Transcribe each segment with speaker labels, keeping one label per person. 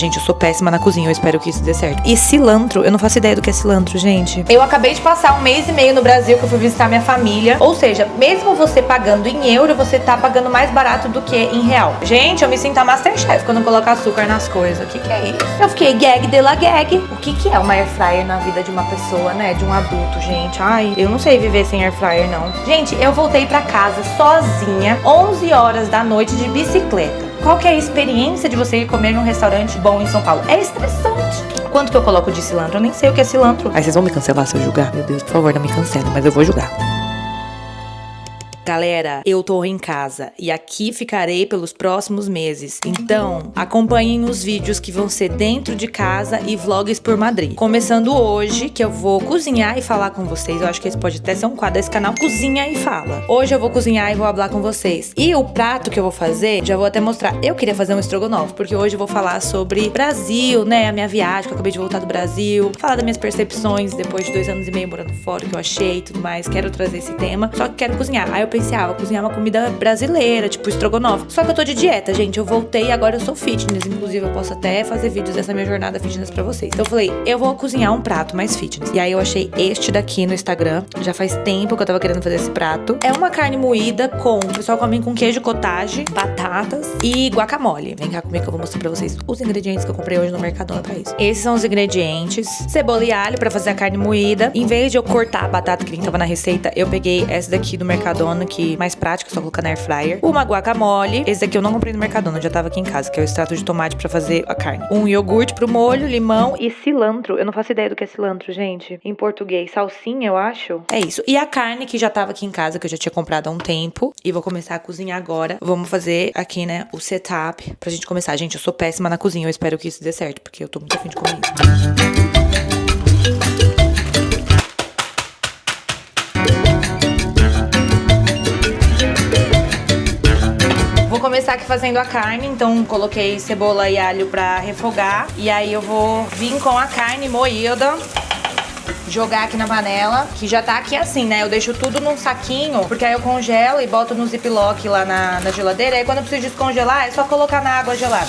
Speaker 1: Gente, eu sou péssima na cozinha, eu espero que isso dê certo. E cilantro, eu não faço ideia do que é cilantro, gente. Eu acabei de passar 1 mês e meio no Brasil, que eu fui visitar minha família. Ou seja, mesmo você pagando em euro, você tá pagando mais barato do que em real. Gente, eu me sinto a Masterchef quando coloco açúcar nas coisas. O que é isso? Eu fiquei gag de la gag. O que é uma air fryer na vida de uma pessoa, né? De um adulto, gente. Ai, eu não sei viver sem air fryer, não. Gente, eu voltei pra casa sozinha, 11 horas da noite de bicicleta. Qual que é a experiência de você ir comer num restaurante bom em São Paulo? É estressante. Quanto que eu coloco de cilantro? Eu nem sei o que é cilantro. Aí vocês vão me cancelar se eu julgar? Meu Deus, por favor, não me cancelem, mas eu vou julgar. Galera, eu tô em casa e aqui ficarei pelos próximos meses. Então, acompanhem os vídeos que vão ser dentro de casa e vlogs por Madrid. Começando hoje, que eu vou cozinhar e falar com vocês. Eu acho que esse pode até ser um quadro desse canal, Cozinha e Fala. Hoje eu vou cozinhar e vou falar com vocês. E o prato que eu vou fazer, já vou até mostrar. Eu queria fazer um estrogonofe, porque hoje eu vou falar sobre Brasil, né? A minha viagem, que eu acabei de voltar do Brasil. Falar das minhas percepções depois de 2 anos e meio morando fora, que eu achei e tudo mais. Quero trazer esse tema, só que quero cozinhar. Aí eu pensei, vou cozinhar uma comida brasileira, tipo estrogonofe. Só que eu tô de dieta, gente. Eu voltei e agora eu sou fitness. Inclusive, eu posso até fazer vídeos dessa minha jornada fitness pra vocês. Então eu falei, eu vou cozinhar um prato mais fitness. E aí eu achei este daqui no Instagram. Já faz tempo que eu tava querendo fazer esse prato. É uma carne moída com... O pessoal come com queijo cottage, batatas e guacamole. Vem cá comigo que eu vou mostrar pra vocês os ingredientes que eu comprei hoje no Mercadona pra isso. Esses são os ingredientes. Cebola e alho pra fazer a carne moída. Em vez de eu cortar a batata que nem tava na receita, eu peguei essa daqui do Mercadona, que mais prática, só colocar na air fryer. Uma guacamole. Esse daqui eu não comprei no Mercadona, já tava aqui em casa, que é o extrato de tomate pra fazer a carne. Um iogurte pro molho, limão e cilantro. Eu não faço ideia do que é cilantro, gente. Em português, salsinha, eu acho. É isso. E a carne que já tava aqui em casa, que eu já tinha comprado há um tempo. E vou começar a cozinhar agora. Vamos fazer aqui, né, o setup pra gente começar. Gente, eu sou péssima na cozinha, eu espero que isso dê certo, porque eu tô muito afim de comer isso. Vou começar aqui fazendo a carne, então coloquei cebola e alho pra refogar. E aí eu vou vir com a carne moída, jogar aqui na panela, que já tá aqui assim, né? Eu deixo tudo num saquinho, porque aí eu congelo e boto no ziplock lá na geladeira. E aí quando eu preciso descongelar, é só colocar na água gelada.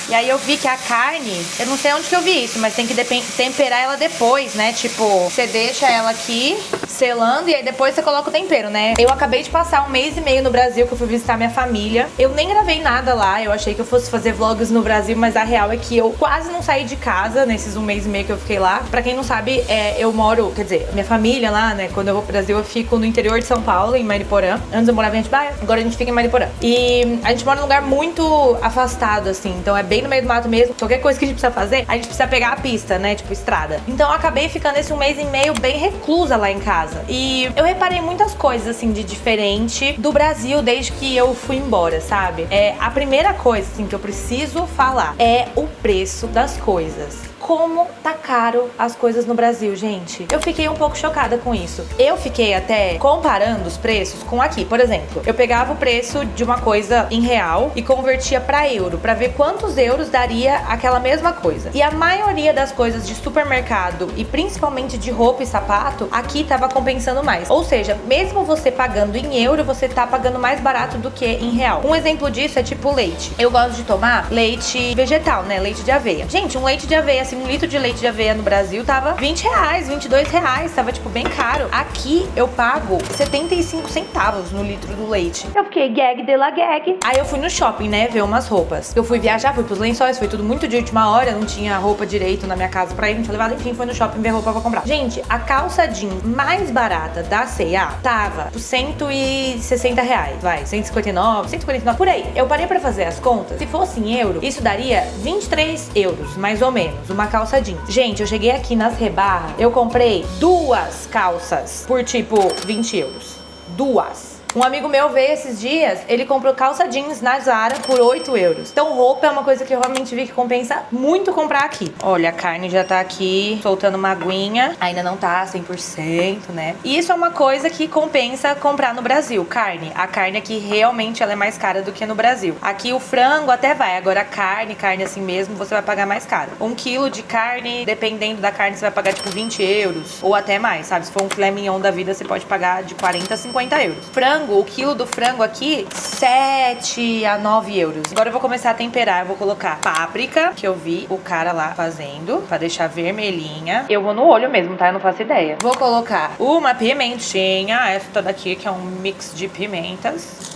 Speaker 1: E aí eu vi que a carne, eu não sei onde que eu vi isso, mas tem que temperar ela depois, né? Tipo, você deixa ela aqui selando e aí depois você coloca o tempero, né? Eu acabei de passar 1 mês e meio no Brasil, que eu fui visitar minha família. Eu nem gravei nada lá, eu achei que eu fosse fazer vlogs no Brasil, mas a real é que eu quase não saí de casa nesses 1 mês e meio que eu fiquei lá. Pra quem não sabe, eu moro, quer dizer, minha família lá, né? Quando eu vou pro Brasil, eu fico no interior de São Paulo, em Mariporã. Antes eu morava em Atibaia, agora a gente fica em Mariporã. E a gente mora num lugar muito afastado, assim, então é bem no meio do mato mesmo. Qualquer coisa que a gente precisa fazer, a gente precisa pegar a pista, né? Tipo, estrada. Então eu acabei ficando esse 1 mês e meio bem reclusa lá em casa. E eu reparei muitas coisas, assim, de diferente do Brasil desde que eu fui embora, sabe? A primeira coisa, assim, que eu preciso falar é o preço das coisas. Como tá caro as coisas no Brasil, gente. Eu fiquei um pouco chocada com isso. Eu fiquei até comparando os preços com aqui. Por exemplo, eu pegava o preço de uma coisa em real e convertia pra euro, pra ver quantos euros daria aquela mesma coisa. E a maioria das coisas de supermercado e principalmente de roupa e sapato, aqui tava compensando mais. Ou seja, mesmo você pagando em euro, você tá pagando mais barato do que em real. Um exemplo disso é tipo leite. Eu gosto de tomar leite vegetal, né? Leite de aveia. Gente, um leite de aveia, assim, 1 litro de leite de aveia no Brasil tava R$20, R$22, tava tipo bem caro. Aqui eu pago 75 centavos no litro do leite. Eu fiquei gag de la gag. Aí eu fui no shopping, né, ver umas roupas. Eu fui viajar, fui pros Lençóis, foi tudo muito de última hora, não tinha roupa direito na minha casa pra ir, não tinha levado, enfim, foi no shopping ver roupa pra comprar. Gente, a calça jeans mais barata da C&A tava por R$160, vai, 159, 149, por aí. Eu parei pra fazer as contas, se fosse em euro, isso daria 23 euros, mais ou menos, uma calça jeans. Gente, eu cheguei aqui nas Rebarra, eu comprei 2 calças por tipo 20 euros. 2. Um amigo meu veio esses dias, ele comprou calça jeans na Zara por 8 euros. Então roupa é uma coisa que eu realmente vi que compensa muito comprar aqui. Olha, a carne já tá aqui soltando uma aguinha. Ainda não tá 100%, né? E isso é uma coisa que compensa comprar no Brasil. Carne. A carne aqui realmente ela é mais cara do que no Brasil. Aqui o frango até vai. Agora a carne assim mesmo, você vai pagar mais caro. 1 quilo de carne, dependendo da carne, você vai pagar tipo 20 euros. Ou até mais, sabe? Se for um filé mignon da vida, você pode pagar de 40 a 50 euros. Frango frango, o quilo do frango aqui, 7 a 9 euros. Agora eu vou começar a temperar. Eu vou colocar páprica, que eu vi o cara lá fazendo, pra deixar vermelhinha. Eu vou no olho mesmo, tá? Eu não faço ideia. Vou colocar uma pimentinha, essa daqui, que é um mix de pimentas.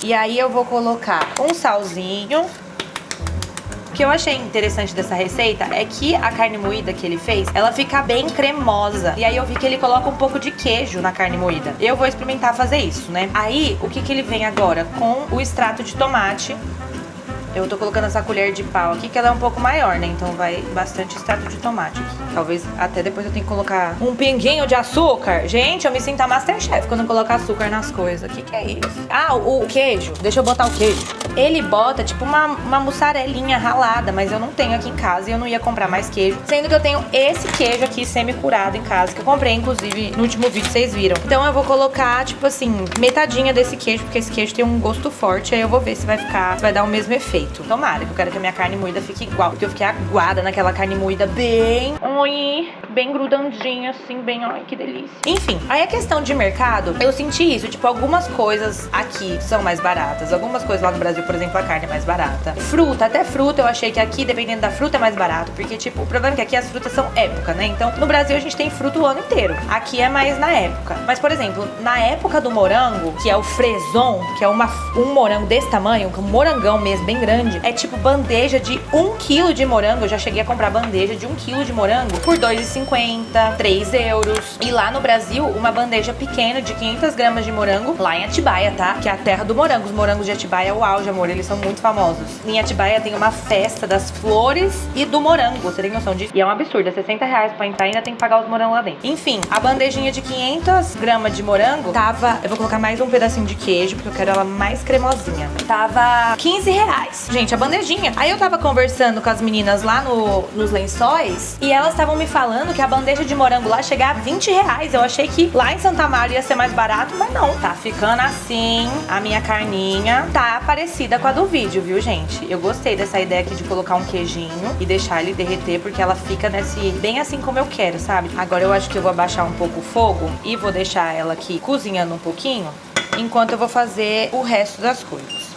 Speaker 1: E aí eu vou colocar um salzinho. O que eu achei interessante dessa receita é que a carne moída que ele fez, ela fica bem cremosa. E aí eu vi que ele coloca um pouco de queijo na carne moída. Eu vou experimentar fazer isso, né? Aí, o que ele vem agora? Com o extrato de tomate. Eu tô colocando essa colher de pau aqui, que ela é um pouco maior, né? Então vai bastante extrato de tomate aqui. Talvez até depois eu tenha que colocar um pinguinho de açúcar. Gente, eu me sinto a Masterchef quando eu coloco açúcar nas coisas. O que é isso? Ah, o queijo. Deixa eu botar o queijo. Ele bota tipo uma mussarelinha ralada, mas eu não tenho aqui em casa e eu não ia comprar mais queijo. Sendo que eu tenho esse queijo aqui semi-curado em casa, que eu comprei, inclusive, no último vídeo, vocês viram. Então eu vou colocar, tipo assim, metadinha desse queijo, porque esse queijo tem um gosto forte. Aí eu vou ver se vai dar o mesmo efeito. Tomara, que eu quero que a minha carne moída fique igual. Porque eu fiquei aguada naquela carne moída bem grudandinha, assim, bem, ai, que delícia. Enfim, aí a questão de mercado, eu senti isso. Tipo, algumas coisas aqui são mais baratas. Algumas coisas lá no Brasil, por exemplo, a carne é mais barata. Fruta, até fruta, eu achei que aqui, dependendo da fruta, é mais barato. Porque, tipo, o problema é que aqui as frutas são época, né? Então, no Brasil a gente tem fruta o ano inteiro. Aqui é mais na época. Mas, por exemplo, na época do morango, que é o fresson, que é um morango desse tamanho, um morangão mesmo, bem grande, é tipo bandeja de 1 kg de morango. Eu já cheguei a comprar bandeja de 1 kg de morango por 2,50, 3 euros. E lá no Brasil, uma bandeja pequena de 500 gramas de morango, lá em Atibaia, tá? Que é a terra do morango. Os morangos de Atibaia é o auge, amor. Eles são muito famosos. Em Atibaia tem uma festa das flores e do morango. Você tem noção disso? E é um absurdo. É 60 reais pra entrar e ainda tem que pagar os morangos lá dentro. Enfim, a bandejinha de 500 gramas de morango tava... Eu vou colocar mais um pedacinho de queijo, porque eu quero ela mais cremosinha. Tava 15 reais. Gente, a bandejinha. Aí eu tava conversando com as meninas lá nos Lençóis e elas estavam me falando que a bandeja de morango lá chega a 20 reais. Eu achei que lá em Santa Maria ia ser mais barato, mas não. Tá ficando assim. A minha carninha tá parecida com a do vídeo, viu, gente? Eu gostei dessa ideia aqui de colocar um queijinho e deixar ele derreter, porque ela fica bem assim como eu quero, sabe? Agora eu acho que eu vou abaixar um pouco o fogo e vou deixar ela aqui cozinhando um pouquinho, enquanto eu vou fazer o resto das coisas.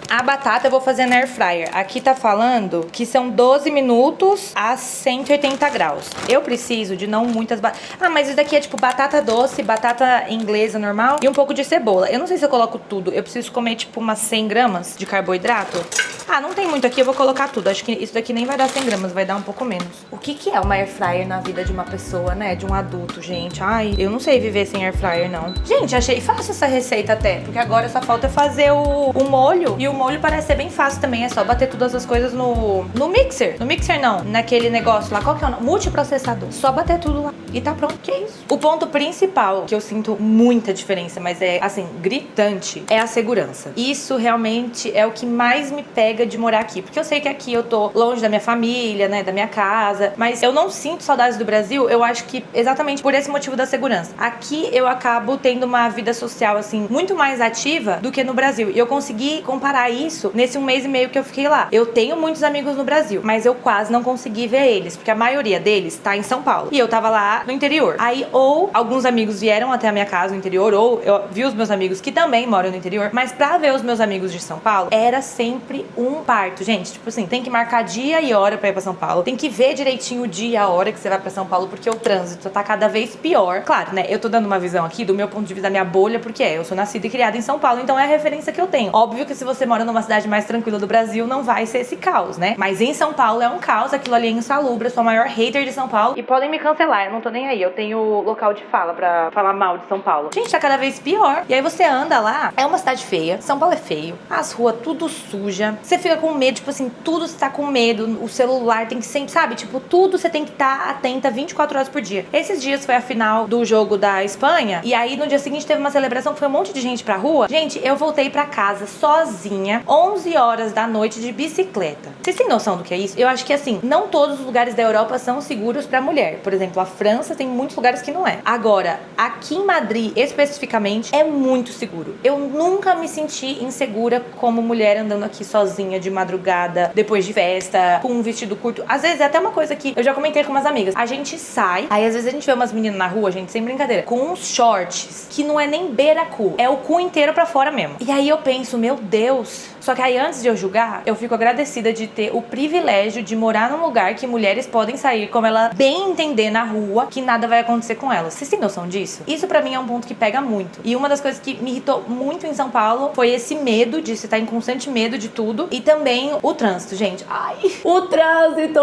Speaker 1: A batata eu vou fazer na air fryer. Aqui tá falando que são 12 minutos a 180 graus. Eu preciso de não muitas batatas. Ah, mas isso daqui é tipo batata doce, batata inglesa normal e um pouco de cebola. Eu não sei se eu coloco tudo. Eu preciso comer tipo umas 100 gramas de carboidrato. Ah, não tem muito aqui, eu vou colocar tudo. Acho que isso daqui nem vai dar 100 gramas, vai dar um pouco menos. O que é uma air fryer na vida de uma pessoa, né? De um adulto, gente. Ai, eu não sei viver sem air fryer, não. Gente, achei fácil essa receita até, porque agora só falta fazer o molho. E o molho parece ser bem fácil também, é só bater todas as coisas no mixer. No mixer não, naquele negócio lá, qual que é o nome? Multiprocessador. Só bater tudo lá e tá pronto, que é isso. O ponto principal, que eu sinto muita diferença, mas é, assim, gritante, é a segurança. Isso realmente é o que mais me pega de morar aqui, porque eu sei que aqui eu tô longe da minha família, né, da minha casa, mas eu não sinto saudades do Brasil, eu acho que exatamente por esse motivo da segurança. Aqui eu acabo tendo uma vida social, assim, muito mais ativa do que no Brasil, e eu consegui comparar isso nesse 1 mês e meio que eu fiquei lá. Eu tenho muitos amigos no Brasil, mas eu quase não consegui ver eles, porque a maioria deles tá em São Paulo, e eu tava lá no interior. Aí, ou alguns amigos vieram até a minha casa no interior, ou eu vi os meus amigos que também moram no interior, mas pra ver os meus amigos de São Paulo, era sempre um parto, gente. Tipo assim, tem que marcar dia e hora pra ir pra São Paulo, tem que ver direitinho o dia e a hora que você vai pra São Paulo, porque o trânsito tá cada vez pior. Claro, né, eu tô dando uma visão aqui do meu ponto de vista da minha bolha, porque eu sou nascida e criada em São Paulo, então é a referência que eu tenho. Óbvio que se você mora numa cidade mais tranquila do Brasil, não vai ser esse caos, né? Mas em São Paulo é um caos, aquilo ali é insalubre, eu sou a maior hater de São Paulo e podem me cancelar, eu não tô nem aí, eu tenho local de fala pra falar mal de São Paulo. Gente, tá cada vez pior. E aí você anda lá, é uma cidade feia, São Paulo é feio, as ruas tudo suja, você fica com medo, tipo assim, tudo você tá com medo, o celular tem que sempre, sabe? Tipo, tudo você tem que estar atenta 24 horas por dia. Esses dias foi a final do jogo da Espanha, e aí no dia seguinte teve uma celebração que foi um monte de gente pra rua. Gente, eu voltei pra casa sozinha, 11 horas da noite de bicicleta. Vocês têm noção do que é isso? Eu acho que assim, não todos os lugares da Europa são seguros pra mulher. Por exemplo, a França tem muitos lugares que não é. Agora, aqui em Madrid, especificamente, é muito seguro. Eu nunca me senti insegura como mulher andando aqui sozinha sozinha de madrugada, depois de festa, com um vestido curto. Às vezes é até uma coisa que eu já comentei com umas amigas. A gente sai, aí às vezes a gente vê umas meninas na rua, gente, sem brincadeira, com uns shorts que não é nem beira-cu, é o cu inteiro pra fora mesmo. E aí eu penso, meu Deus. Só que aí antes de eu julgar, eu fico agradecida de ter o privilégio de morar num lugar que mulheres podem sair como ela bem entender na rua, que nada vai acontecer com elas. Vocês têm noção disso? Isso pra mim é um ponto que pega muito. E uma das coisas que me irritou muito em São Paulo foi esse medo de você estar em constante medo de tudo. E também o trânsito, gente. Ai, o trânsito!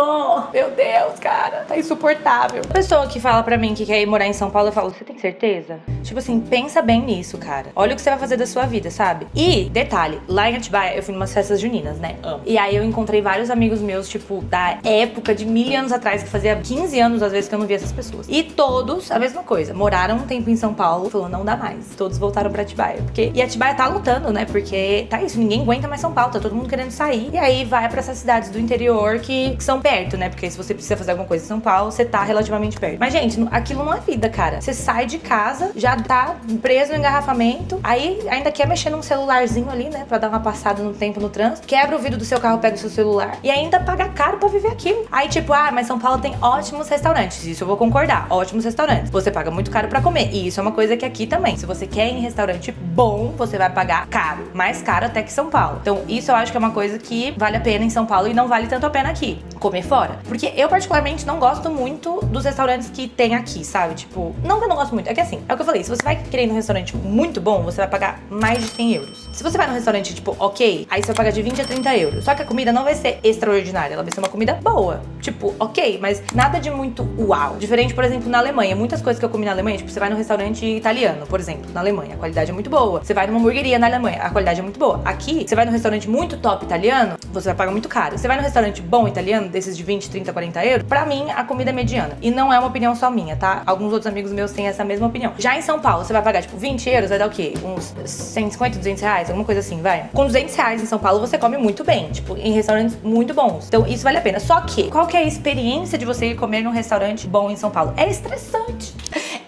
Speaker 1: Meu Deus, cara, tá insuportável. A pessoa que fala pra mim que quer ir morar em São Paulo, eu falo, você tem certeza? Tipo assim, pensa bem nisso, cara. Olha o que você vai fazer da sua vida, sabe? E, detalhe, lá em Atibaia, eu fui em umas festas juninas, né? E aí eu encontrei vários amigos meus, tipo, da época de 1000 anos atrás, que fazia 15 anos, às vezes, que eu não via essas pessoas. E todos, a mesma coisa, moraram um tempo em São Paulo, falou, não dá mais. Todos voltaram pra Atibaia. E Atibaia tá lutando, né? Porque tá isso, ninguém aguenta mais São Paulo, tá todo mundo querendo sair. E aí vai pra essas cidades do interior que são perto, né? Porque se você precisa fazer alguma coisa em São Paulo, você tá relativamente perto. Mas, gente, aquilo não é vida, cara. Você sai de casa, já tá preso no engarrafamento, aí ainda quer mexer num celularzinho ali, né? Pra dar uma passada no tempo no trânsito, quebra o vidro do seu carro, pega o seu celular e ainda paga caro pra viver aquilo. Aí, tipo, mas São Paulo tem ótimos restaurantes. Isso eu vou concordar. Ótimos restaurantes. Você paga muito caro pra comer. E isso é uma coisa que aqui também. Se você quer ir em restaurante bom, você vai pagar caro. Mais caro até que São Paulo. Então, isso eu acho que é uma coisa que vale a pena em São Paulo e não vale tanto a pena aqui. Comer fora. Porque eu, particularmente, não gosto muito dos restaurantes que tem aqui, sabe? Tipo, não que eu não gosto muito. É que assim, é o que eu falei. Se você vai querer ir num restaurante muito bom, você vai pagar mais de 100 euros. Se você vai num restaurante, tipo, ok, aí você vai pagar de 20 a 30 euros. Só que a comida não vai ser extraordinária. Ela vai ser uma comida boa. Tipo, ok, mas nada de muito uau. Diferente, por exemplo, na Alemanha. Muitas coisas que eu comi na Alemanha, tipo, você vai num restaurante italiano, por exemplo, na Alemanha, a qualidade é muito boa. Você vai numa hamburgueria na Alemanha, a qualidade é muito boa. Aqui, você vai num restaurante muito top italiano, você vai pagar muito caro. Você vai num restaurante bom italiano, desses de 20, 30, 40 euros, pra mim, a comida é mediana. E não é uma opinião só minha, tá? Alguns outros amigos meus têm essa mesma opinião. Já em São Paulo, você vai pagar, tipo, 20 euros, vai dar o quê? Uns 150, 200 reais, alguma coisa assim, vai. Com 200 reais em São Paulo, você come muito bem, tipo, em restaurantes muito bons. Então, isso vale a pena. Só que, qual que é a experiência de você ir comer num restaurante bom em São Paulo? É estressante.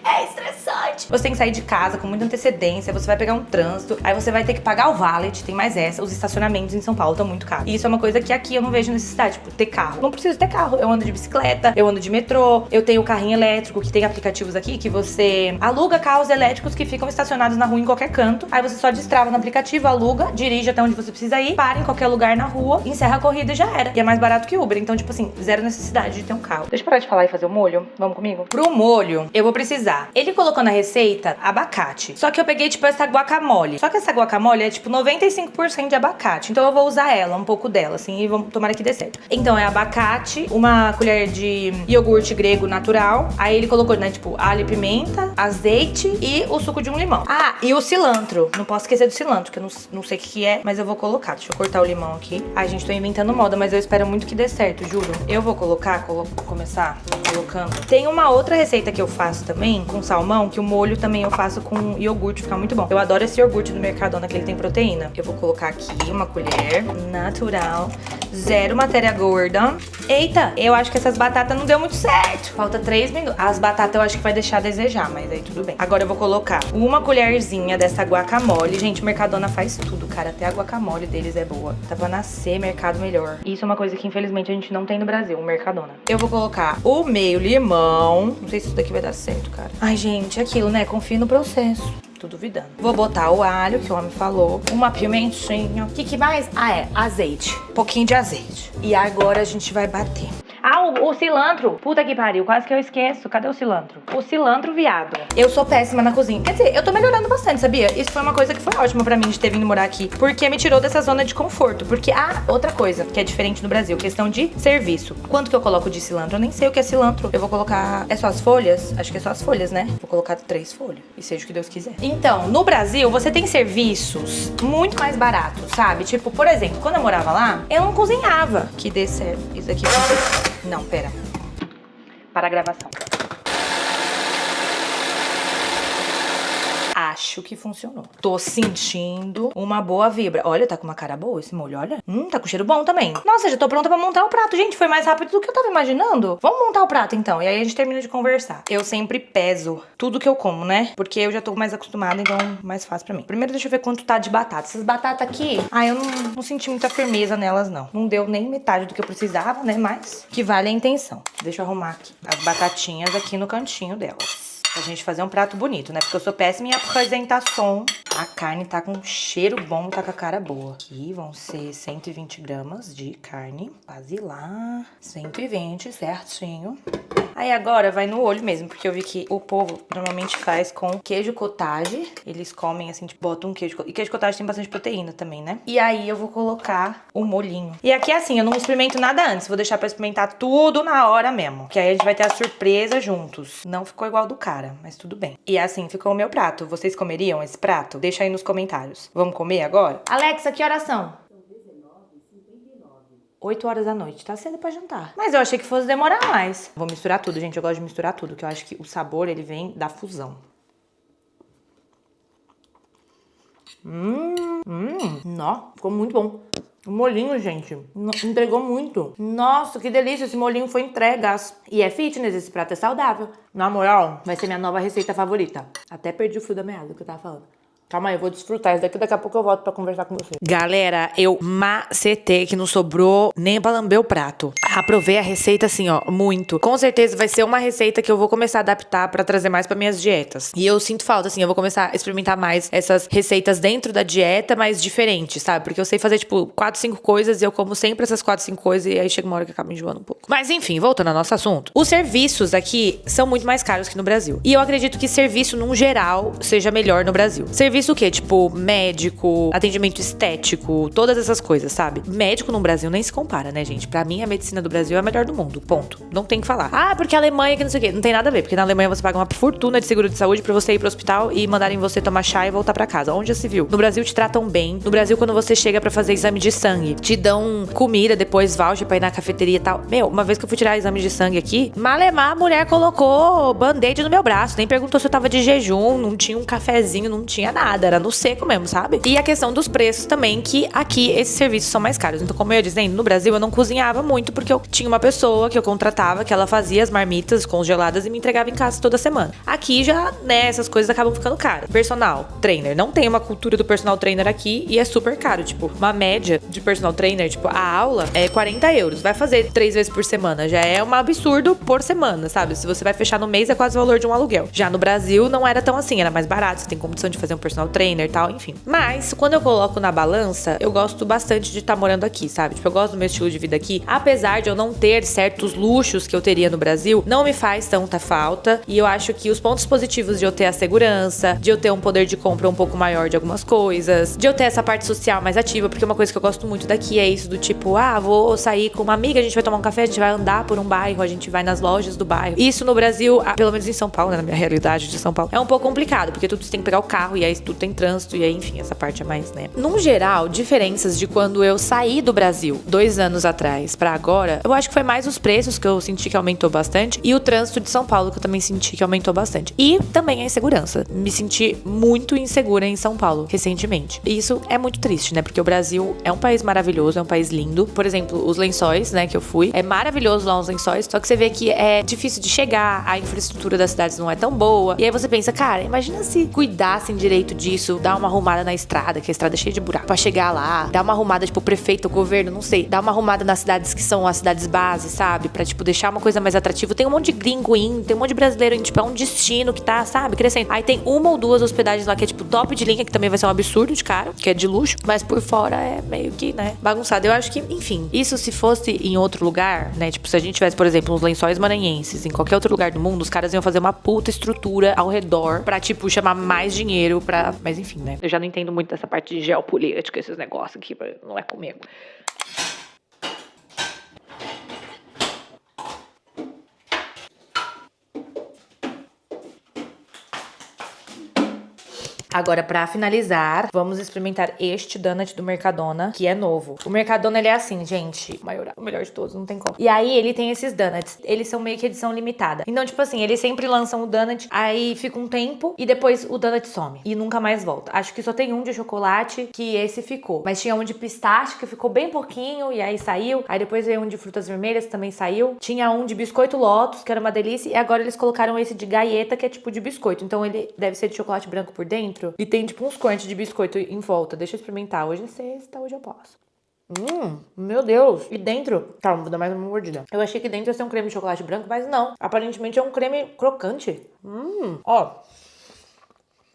Speaker 1: É estressante. Você tem que sair de casa com muita antecedência, você vai pegar um trânsito, aí você vai ter que pagar o valet, tem mais essa. Os estacionamentos em São Paulo estão muito caros. E isso é uma coisa que aqui eu não vejo necessidade, tipo, ter carro. Não preciso ter carro. Eu ando de bicicleta, eu ando de metrô, eu tenho carrinho elétrico, que tem aplicativos aqui que você aluga carros elétricos que ficam estacionados na rua em qualquer canto. Aí você só destrava no aplicativo, aluga, dirige até onde você precisa ir, para em qualquer lugar na rua, encerra a corrida e já era. E é mais barato que Uber. Então, tipo assim, zero necessidade de ter um carro. Deixa eu parar de falar e fazer o molho. Vamos comigo? Pro molho, eu vou precisar. Ele colocou na receita abacate. Só que eu peguei, tipo, essa guacamole. Só que essa guacamole é, tipo, 95% de abacate. Então eu vou usar ela, um pouco dela, assim, e vamos tomar que dê certo. Então é abacate, uma colher de iogurte grego natural. Aí ele colocou, né, tipo, alho e pimenta, azeite e o suco de um limão. Ah, e o cilantro. Não posso esquecer do cilantro, que eu não sei o que é, mas eu vou colocar. Deixa eu cortar o limão aqui. Ai, gente, tô inventando moda, mas eu espero muito que dê certo, juro. Eu vou começar colocando. Tem uma outra receita que eu faço também, com salmão, que o molho também eu faço com iogurte, fica muito bom. Eu adoro esse iogurte do Mercadona, que ele tem proteína. Eu vou colocar aqui uma colher natural, zero matéria gorda. Eita, eu acho que essas batatas não deu muito certo. Falta 3 minutos. As batatas eu acho que vai deixar a desejar, mas aí tudo bem. Agora eu vou colocar uma colherzinha dessa guacamole. Gente, o Mercadona faz tudo, cara. Até a guacamole deles é boa. Tá pra nascer mercado melhor. Isso é uma coisa que infelizmente a gente não tem no Brasil, o Mercadona. Eu vou colocar o meio limão. Não sei se isso daqui vai dar certo, cara. Ai, gente, é aquilo, né? Confia no processo. Tô duvidando. Vou botar o alho, que o homem falou. Uma pimentinha. O que mais? Ah, é. Azeite. Um pouquinho de azeite. E agora a gente vai bater. Ah, o cilantro. Puta que pariu, quase que eu esqueço. Cadê o cilantro? O cilantro, viado. Eu sou péssima na cozinha. Quer dizer, eu tô melhorando bastante, sabia? Isso foi uma coisa que foi ótima pra mim de ter vindo morar aqui. Porque me tirou dessa zona de conforto. Porque, outra coisa que é diferente no Brasil, questão de serviço. Quanto que eu coloco de cilantro? Eu nem sei o que é cilantro. Eu vou colocar... É só as folhas? Acho que é só as folhas, né? Vou colocar 3 folhas. E seja o que Deus quiser. Então, no Brasil, você tem serviços muito mais baratos, sabe? Tipo, por exemplo, quando eu morava lá, eu não cozinhava. Que dê certo. Isso aqui... Não, pera. Para a gravação. Acho acho que funcionou. Tô sentindo uma boa vibra. Olha, tá com uma cara boa esse molho, olha. Tá com cheiro bom também. Nossa, já tô pronta pra montar o prato. Gente, foi mais rápido do que eu tava imaginando. Vamos montar o prato, então. E aí a gente termina de conversar. Eu sempre peso tudo que eu como, né? Porque eu já tô mais acostumada, então mais fácil pra mim. Primeiro, deixa eu ver quanto tá de batata. Essas batatas aqui, eu não senti muita firmeza nelas, não. Não deu nem metade do que eu precisava, né? Mas que vale a intenção. Deixa eu arrumar aqui as batatinhas aqui no cantinho delas. Pra gente fazer um prato bonito, né? Porque eu sou péssima em apresentação. A carne tá com cheiro bom, tá com a cara boa. Aqui vão ser 120 gramas de carne. Basilar. 120, certinho. Aí agora vai no olho mesmo, porque eu vi que o povo normalmente faz com queijo cottage. Eles comem assim, tipo, botam um queijo. E queijo cottage tem bastante proteína também, né? E aí eu vou colocar o molhinho. E aqui assim, eu não experimento nada antes. Vou deixar pra experimentar tudo na hora mesmo. Que aí a gente vai ter a surpresa juntos. Não ficou igual do cara, mas tudo bem. E assim ficou o meu prato. Vocês comeriam esse prato? Deixa aí nos comentários. Vamos comer agora? Alexa, que horas são? 8 horas da noite, tá cedo pra jantar. Mas eu achei que fosse demorar mais. Vou misturar tudo, gente. Eu gosto de misturar tudo, que eu acho que o sabor, ele vem da fusão. Nó, ficou muito bom. O molhinho, gente, entregou muito. Nossa, que delícia, esse molhinho foi entregas. E é fitness, esse prato é saudável. Na moral, vai ser minha nova receita favorita. Até perdi o fio da meada do que eu tava falando. Calma aí, eu vou desfrutar isso daqui a pouco eu volto pra conversar com você. Galera, eu macetei que não sobrou nem pra lamber o prato. Aprovei a receita assim, ó, muito. Com certeza vai ser uma receita que eu vou começar a adaptar pra trazer mais pra minhas dietas. E eu sinto falta, assim, eu vou começar a experimentar mais essas receitas dentro da dieta, mas diferentes, sabe? Porque eu sei fazer, tipo, 4, 5 coisas e eu como sempre essas 4, 5 coisas e aí chega uma hora que acaba enjoando um pouco. Mas enfim, voltando ao nosso assunto. Os serviços aqui são muito mais caros que no Brasil. E eu acredito que serviço, num geral, seja melhor no Brasil. Serviço o quê? Tipo, médico, atendimento estético, todas essas coisas, sabe? Médico no Brasil nem se compara, né, gente? Pra mim, a medicina do Brasil é a melhor do mundo, ponto. Não tem que falar. Ah, porque a Alemanha que não sei o quê. Não tem nada a ver, porque na Alemanha você paga uma fortuna de seguro de saúde pra você ir pro hospital e mandarem você tomar chá e voltar pra casa. Onde já se viu? No Brasil te tratam bem. No Brasil, quando você chega pra fazer exame de sangue, te dão comida, depois voucher pra ir na cafeteria e tal. Meu, uma vez que eu fui tirar exame de sangue aqui, malemar, a mulher colocou band-aid no meu braço, nem perguntou se eu tava de jejum, não tinha um cafezinho, não tinha nada, era no seco mesmo, sabe? E a questão dos preços também, que aqui esses serviços são mais caros. Então, como eu ia dizendo, no Brasil eu não cozinhava muito, porque eu tinha uma pessoa que eu contratava, que ela fazia as marmitas congeladas e me entregava em casa toda semana. Aqui já, né, essas coisas acabam ficando caras. Personal trainer, não tem uma cultura do personal trainer aqui e é super caro, tipo, uma média de personal trainer, tipo, a aula é 40 euros, vai fazer 3 vezes por semana, já é um absurdo por semana, sabe? Se você vai fechar no mês, é quase o valor de um aluguel. Já no Brasil, não era tão assim, era mais barato, você tem condição de fazer um personal trainer e tal, enfim. Mas, quando eu coloco na balança, eu gosto bastante de estar morando aqui, sabe? Tipo, eu gosto do meu estilo de vida aqui. Apesar de eu não ter certos luxos que eu teria no Brasil, não me faz tanta falta. E eu acho que os pontos positivos de eu ter a segurança, de eu ter um poder de compra um pouco maior de algumas coisas, de eu ter essa parte social mais ativa, porque uma coisa que eu gosto muito daqui é isso do tipo, vou sair com uma amiga, a gente vai tomar um café, a gente vai andar por um bairro, a gente vai nas lojas do bairro. Isso no Brasil, pelo menos em São Paulo, né, na minha realidade de São Paulo, é um pouco complicado, porque tudo você tem que pegar o carro e aí tudo tem trânsito e aí, enfim, essa parte é mais, né? Num geral, diferenças de quando eu saí do Brasil 2 anos atrás pra agora, eu acho que foi mais os preços que eu senti que aumentou bastante e o trânsito de São Paulo que eu também senti que aumentou bastante. E também a insegurança. Me senti muito insegura em São Paulo recentemente. E isso é muito triste, né? Porque o Brasil é um país maravilhoso, é um país lindo. Por exemplo, os Lençóis, né, que eu fui, é maravilhoso lá os Lençóis, só que você vê que é difícil de chegar, a infraestrutura das cidades não é tão boa. E aí você pensa, cara, imagina se cuidassem direito disso, dar uma arrumada na estrada, que a estrada é cheia de buraco, pra chegar lá, dar uma arrumada, tipo, o prefeito, o governo, não sei, dar uma arrumada nas cidades que são as cidades base, sabe? Pra, tipo, deixar uma coisa mais atrativa. Tem um monte de gringo indo, tem um monte de brasileiro indo, tipo, é um destino que tá, sabe, crescendo. Aí tem uma ou duas hospedagens lá que é, tipo, top de linha, que também vai ser um absurdo de caro, que é de luxo, mas por fora é meio que, né, bagunçado. Eu acho que, enfim, isso se fosse em outro lugar, né, tipo, se a gente tivesse, por exemplo, uns Lençóis Maranhenses, em qualquer outro lugar do mundo, os caras iam fazer uma puta estrutura ao redor pra, tipo, chamar mais dinheiro pra... Mas enfim, né, eu já não entendo muito dessa parte de geopolítica, esses negócios aqui, não é comigo. Agora, pra finalizar, vamos experimentar este donut do Mercadona, que é novo. O Mercadona, ele é assim, gente, o melhor de todos, não tem como. E aí, ele tem esses donuts. Eles são meio que edição limitada. Então, tipo assim, eles sempre lançam o donut, aí fica um tempo e depois o donut some. E nunca mais volta. Acho que só tem um de chocolate, que esse ficou. Mas tinha um de pistache, que ficou bem pouquinho, e aí saiu. Aí depois veio um de frutas vermelhas, que também saiu. Tinha um de biscoito Lotus, que era uma delícia. E agora eles colocaram esse de gaieta, que é tipo de biscoito. Então, ele deve ser de chocolate branco por dentro. E tem tipo uns cortes de biscoito em volta. Deixa eu experimentar. Hoje é sexta, hoje eu posso. Meu Deus. E dentro... Calma, vou dar mais uma mordida. Eu achei que dentro ia ser um creme de chocolate branco, mas não. Aparentemente é um creme crocante. Ó.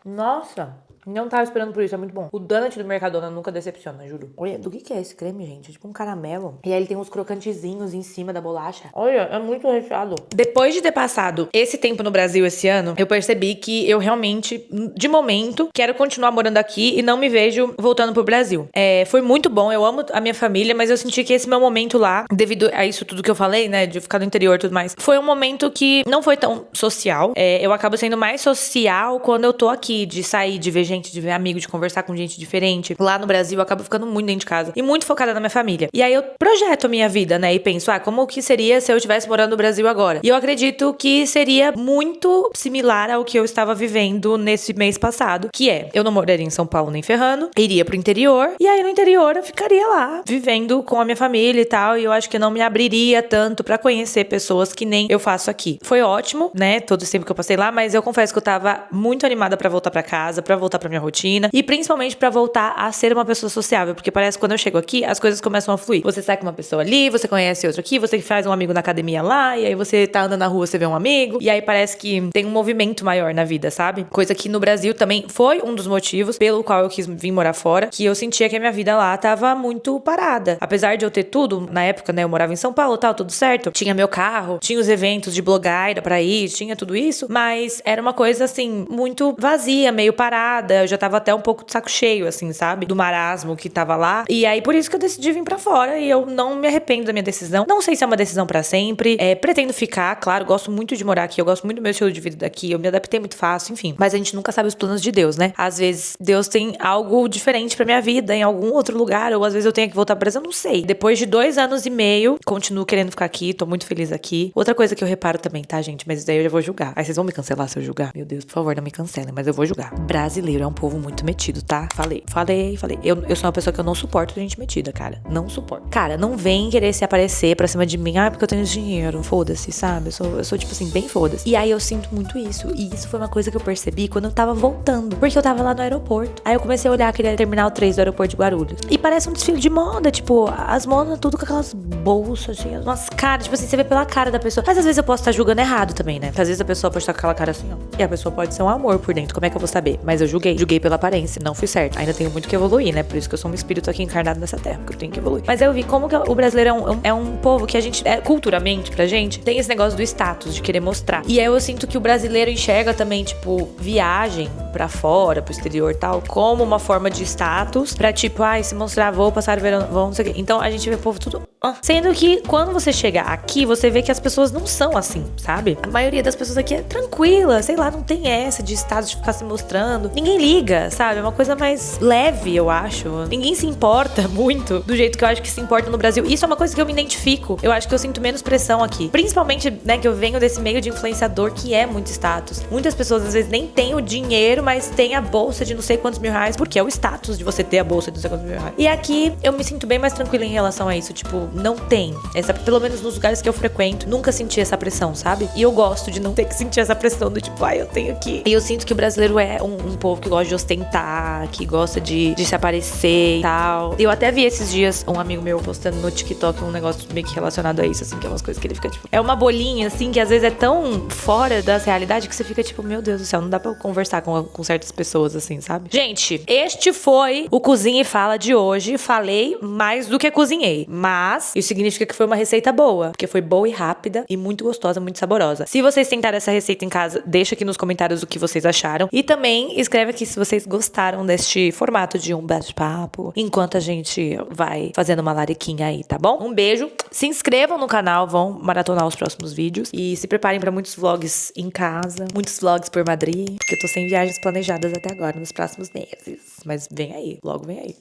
Speaker 1: Nossa. Não tava esperando por isso, é muito bom. O donut do Mercadona nunca decepciona, juro. Olha, do que é esse creme, gente? É tipo um caramelo. E aí ele tem uns crocantezinhos em cima da bolacha. Olha, é muito recheado. Depois de ter passado esse tempo no Brasil esse ano, eu percebi que eu realmente, de momento, quero continuar morando aqui e não me vejo voltando pro Brasil. Foi muito bom, eu amo a minha família, mas eu senti que esse meu momento lá, devido a isso tudo que eu falei, né, de ficar no interior e tudo mais, foi um momento que não foi tão social. Eu acabo sendo mais social quando eu tô aqui, de sair, de ver gente, de ver amigo, de conversar com gente diferente. Lá no Brasil, eu acabo ficando muito dentro de casa e muito focada na minha família. E aí eu projeto a minha vida, né? E penso, como que seria se eu estivesse morando no Brasil agora? E eu acredito que seria muito similar ao que eu estava vivendo nesse mês passado, que eu não moraria em São Paulo nem ferrando, iria pro interior, e aí no interior eu ficaria lá, vivendo com a minha família e tal, e eu acho que eu não me abriria tanto pra conhecer pessoas que nem eu faço aqui. Foi ótimo, né? Todo esse tempo que eu passei lá, mas eu confesso que eu tava muito animada pra voltar pra casa, pra voltar pra minha rotina e principalmente pra voltar a ser uma pessoa sociável, porque parece que quando eu chego aqui, as coisas começam a fluir. Você sai com uma pessoa ali, você conhece outra aqui, você faz um amigo na academia lá, e aí você tá andando na rua, você vê um amigo, e aí parece que tem um movimento maior na vida, sabe? Coisa que no Brasil também foi um dos motivos pelo qual eu quis vir morar fora, que eu sentia que a minha vida lá tava muito parada. Apesar de eu ter tudo, na época, né, eu morava em São Paulo, tal, tudo certo, tinha meu carro, tinha os eventos de blogueira pra ir, tinha tudo isso, mas era uma coisa, assim, muito vazia, meio parada. Eu já tava até um pouco de saco cheio, assim, sabe? Do marasmo que tava lá. E aí, por isso que eu decidi vir pra fora. E eu não me arrependo da minha decisão. Não sei se é uma decisão pra sempre. Pretendo ficar, claro. Gosto muito de morar aqui. Eu gosto muito do meu estilo de vida daqui. Eu me adaptei muito fácil, enfim. Mas a gente nunca sabe os planos de Deus, né? Às vezes, Deus tem algo diferente pra minha vida, em algum outro lugar. Ou às vezes eu tenho que voltar pro Brasil, eu não sei. Depois de 2 anos e meio, continuo querendo ficar aqui. Tô muito feliz aqui. Outra coisa que eu reparo também, tá, gente? Mas daí eu já vou julgar. Aí vocês vão me cancelar se eu julgar? Meu Deus, por favor, não me cancelem. Mas eu vou julgar. Brasileiro é um povo muito metido, tá? Falei. Eu sou uma pessoa que eu não suporto gente metida, cara. Não suporto. Cara, não vem querer se aparecer pra cima de mim. Porque eu tenho dinheiro. Foda-se, sabe? Eu sou tipo assim, bem foda-se. E aí eu sinto muito isso. E isso foi uma coisa que eu percebi quando eu tava voltando. Porque eu tava lá no aeroporto. Aí eu comecei a olhar aquele terminal 3 do aeroporto de Guarulhos. E parece um desfile de moda. Tipo, as modas tudo com aquelas bolsas, assim, umas caras. Tipo assim, você vê pela cara da pessoa. Mas às vezes eu posso estar julgando errado também, né? Porque às vezes a pessoa pode estar com aquela cara assim, ó. E a pessoa pode ser um amor por dentro. Como é que eu vou saber? Mas eu julguei. Julguei pela aparência. Não fui certo. Ainda tenho muito que evoluir, né? Por isso que eu sou um espírito aqui encarnado nessa terra, porque eu tenho que evoluir. Mas eu vi como que o brasileiro é um povo que a gente, culturalmente, pra gente, tem esse negócio do status, de querer mostrar. E aí eu sinto que o brasileiro enxerga também, tipo, viagem pra fora, pro exterior e tal, como uma forma de status, pra tipo, se mostrar, vou passar o verão, vou não sei o quê. Então a gente vê o povo tudo... Sendo que quando você chega aqui, você vê que as pessoas não são assim, sabe? A maioria das pessoas aqui é tranquila, sei lá, não tem essa de status de ficar se mostrando. Ninguém liga, sabe? É uma coisa mais leve, eu acho. Ninguém se importa muito do jeito que eu acho que se importa no Brasil. Isso é uma coisa que eu me identifico. Eu acho que eu sinto menos pressão aqui. Principalmente, né, que eu venho desse meio de influenciador que é muito status. Muitas pessoas, às vezes, nem têm o dinheiro, mas têm a bolsa de não sei quantos mil reais, porque é o status de você ter a bolsa de não sei quantos mil reais. E aqui, eu me sinto bem mais tranquila em relação a isso. Tipo, não tem. Pelo menos nos lugares que eu frequento, nunca senti essa pressão, sabe? E eu gosto de não ter que sentir essa pressão do tipo, eu tenho que... E eu sinto que o brasileiro é um povo que gosta de ostentar, que gosta de se aparecer e tal. Eu até vi esses dias um amigo meu postando no TikTok um negócio meio que relacionado a isso, assim, que é umas coisas que ele fica, tipo... É uma bolinha, assim, que às vezes é tão fora da realidade que você fica, tipo, meu Deus do céu, não dá pra eu conversar com certas pessoas, assim, sabe? Gente, este foi o Cozinha e Fala de hoje. Falei mais do que cozinhei, mas isso significa que foi uma receita boa, porque foi boa e rápida e muito gostosa, muito saborosa. Se vocês tentaram essa receita em casa, deixa aqui nos comentários o que vocês acharam. E também escreve aqui se vocês gostaram deste formato de um bate-papo, enquanto a gente vai fazendo uma lariquinha aí, tá bom? Um beijo, se inscrevam no canal, vão maratonar os próximos vídeos e se preparem pra muitos vlogs em casa, muitos vlogs por Madrid, porque eu tô sem viagens planejadas até agora, nos próximos meses. Mas vem aí, logo vem aí.